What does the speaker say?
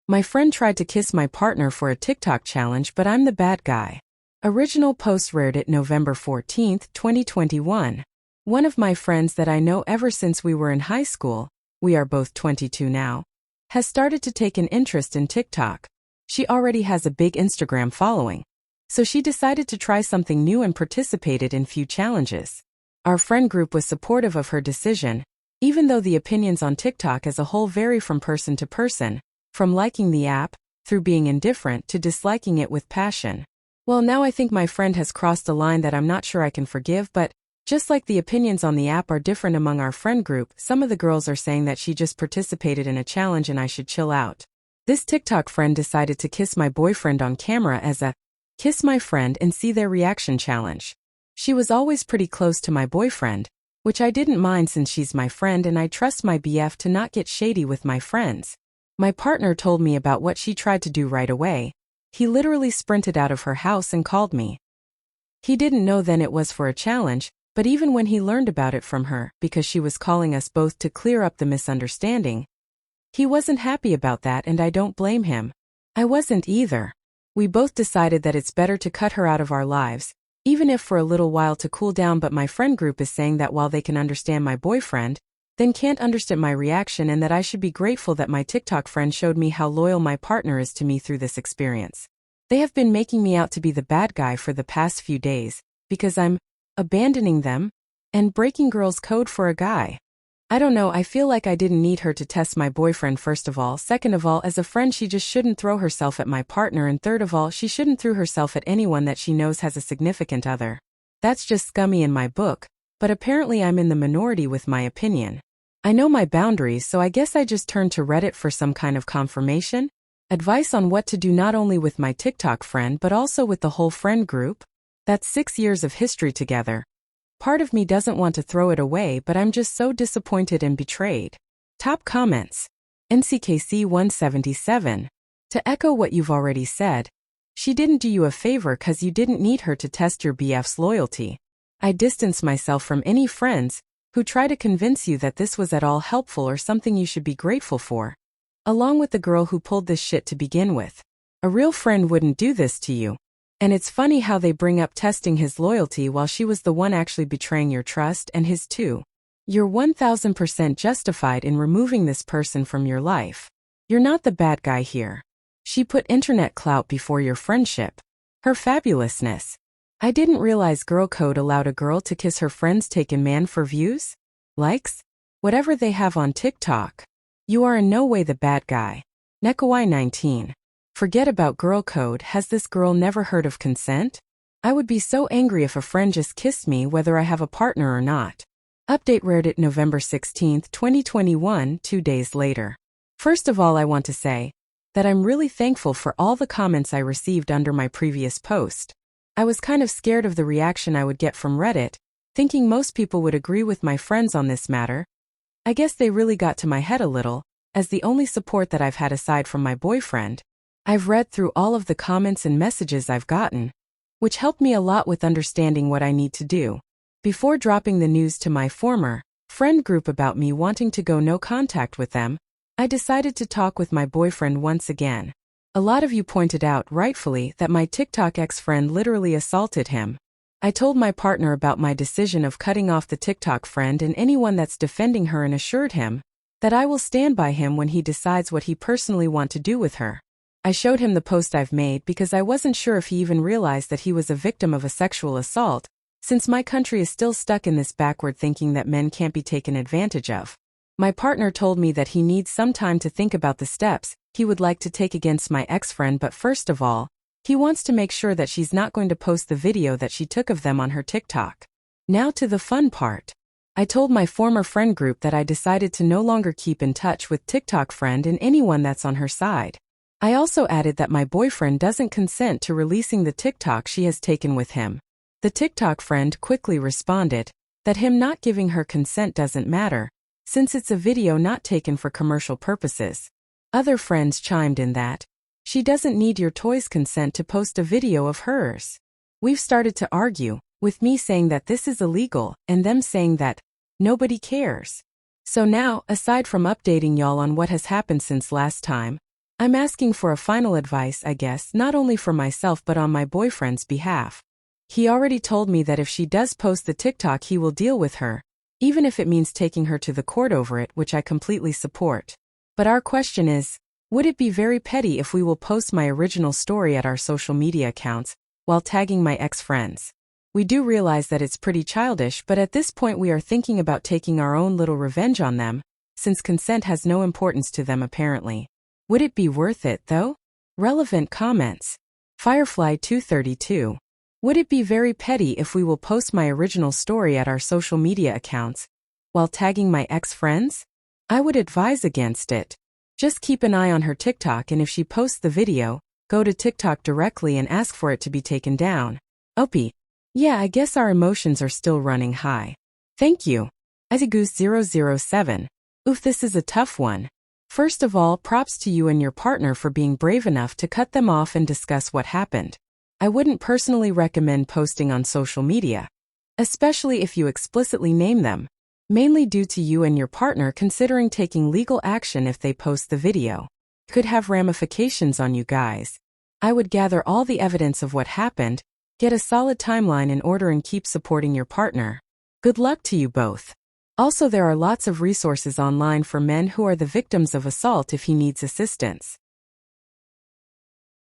My friend tried to kiss my partner for a TikTok challenge, but I'm the bad guy. Original post Reddit November 14, 2021. One of my friends that I know ever since we were in high school, we are both 22 now, has started to take an interest in TikTok. She already has a big Instagram following. So she decided to try something new and participated in few challenges. Our friend group was supportive of her decision, even though the opinions on TikTok as a whole vary from person to person, from liking the app, through being indifferent to disliking it with passion. Well, now I think my friend has crossed a line that I'm not sure I can forgive, but just like the opinions on the app are different among our friend group, some of the girls are saying that she just participated in a challenge and I should chill out. This TikTok friend decided to kiss my boyfriend on camera as a kiss my friend and see their reaction challenge. She was always pretty close to my boyfriend, which I didn't mind since she's my friend and I trust my BF to not get shady with my friends. My partner told me about what she tried to do right away. He literally sprinted out of her house and called me. He didn't know then it was for a challenge, but even when he learned about it from her, because she was calling us both to clear up the misunderstanding, he wasn't happy about that and I don't blame him. I wasn't either. We both decided that it's better to cut her out of our lives, even if for a little while to cool down, but my friend group is saying that while they can understand my boyfriend, then can't understand my reaction and that I should be grateful that my TikTok friend showed me how loyal my partner is to me through this experience. They have been making me out to be the bad guy for the past few days, because I'm abandoning them and breaking girls' code for a guy. I don't know, I feel like I didn't need her to test my boyfriend first of all, second of all, as a friend she just shouldn't throw herself at my partner, and third of all, she shouldn't throw herself at anyone that she knows has a significant other. That's just scummy in my book, but apparently I'm in the minority with my opinion. I know my boundaries, so I guess I just turned to Reddit for some kind of confirmation, advice on what to do not only with my TikTok friend but also with the whole friend group. That's 6 years of history together. Part of me doesn't want to throw it away, but I'm just so disappointed and betrayed. Top comments. NCKC 177. To echo what you've already said, she didn't do you a favor cause you didn't need her to test your BF's loyalty. I distance myself from any friends who try to convince you that this was at all helpful or something you should be grateful for. Along with the girl who pulled this shit to begin with. A real friend wouldn't do this to you. And it's funny how they bring up testing his loyalty while she was the one actually betraying your trust and his too. You're 1000% justified in removing this person from your life. You're not the bad guy here. She put internet clout before your friendship. Her fabulousness. I didn't realize girl code allowed a girl to kiss her friend's taken man for views, likes, whatever they have on TikTok. You are in no way the bad guy. Nekawai 19. Forget about girl code. Has this girl never heard of consent? I would be so angry if a friend just kissed me whether I have a partner or not. Update Reddit November 16, 2021, 2 days later. First of all, I want to say that I'm really thankful for all the comments I received under my previous post. I was kind of scared of the reaction I would get from Reddit, thinking most people would agree with my friends on this matter. I guess they really got to my head a little, as the only support that I've had aside from my boyfriend. I've read through all of the comments and messages I've gotten, which helped me a lot with understanding what I need to do. Before dropping the news to my former friend group about me wanting to go no contact with them, I decided to talk with my boyfriend once again. A lot of you pointed out, rightfully, that my TikTok ex-friend literally assaulted him. I told my partner about my decision of cutting off the TikTok friend and anyone that's defending her and assured him that I will stand by him when he decides what he personally wants to do with her. I showed him the post I've made because I wasn't sure if he even realized that he was a victim of a sexual assault, since my country is still stuck in this backward thinking that men can't be taken advantage of. My partner told me that he needs some time to think about the steps he would like to take against my ex-friend, but first of all, he wants to make sure that she's not going to post the video that she took of them on her TikTok. Now to the fun part. I told my former friend group that I decided to no longer keep in touch with TikTok friend and anyone that's on her side. I also added that my boyfriend doesn't consent to releasing the TikTok she has taken with him. The TikTok friend quickly responded that him not giving her consent doesn't matter, since it's a video not taken for commercial purposes. Other friends chimed in that she doesn't need your toy's consent to post a video of hers. We've started to argue, with me saying that this is illegal and them saying that nobody cares. So now, aside from updating y'all on what has happened since last time, I'm asking for a final advice, I guess, not only for myself but on my boyfriend's behalf. He already told me that if she does post the TikTok he will deal with her, even if it means taking her to the court over it, which I completely support. But our question is, would it be very petty if we will post my original story at our social media accounts, while tagging my ex-friends? We do realize that it's pretty childish, but at this point we are thinking about taking our own little revenge on them, since consent has no importance to them apparently. Would it be worth it, though? Relevant comments. Firefly 232. Would it be very petty if we will post my original story at our social media accounts, while tagging my ex-friends? I would advise against it. Just keep an eye on her TikTok, and if she posts the video, go to TikTok directly and ask for it to be taken down. Opie. Yeah, I guess our emotions are still running high. Thank you. Azigoose007. Oof, this is a tough one. First of all, props to you and your partner for being brave enough to cut them off and discuss what happened. I wouldn't personally recommend posting on social media, especially if you explicitly name them, mainly due to you and your partner considering taking legal action if they post the video. Could have ramifications on you guys. I would gather all the evidence of what happened, get a solid timeline in order, and keep supporting your partner. Good luck to you both. Also, there are lots of resources online for men who are the victims of assault if he needs assistance.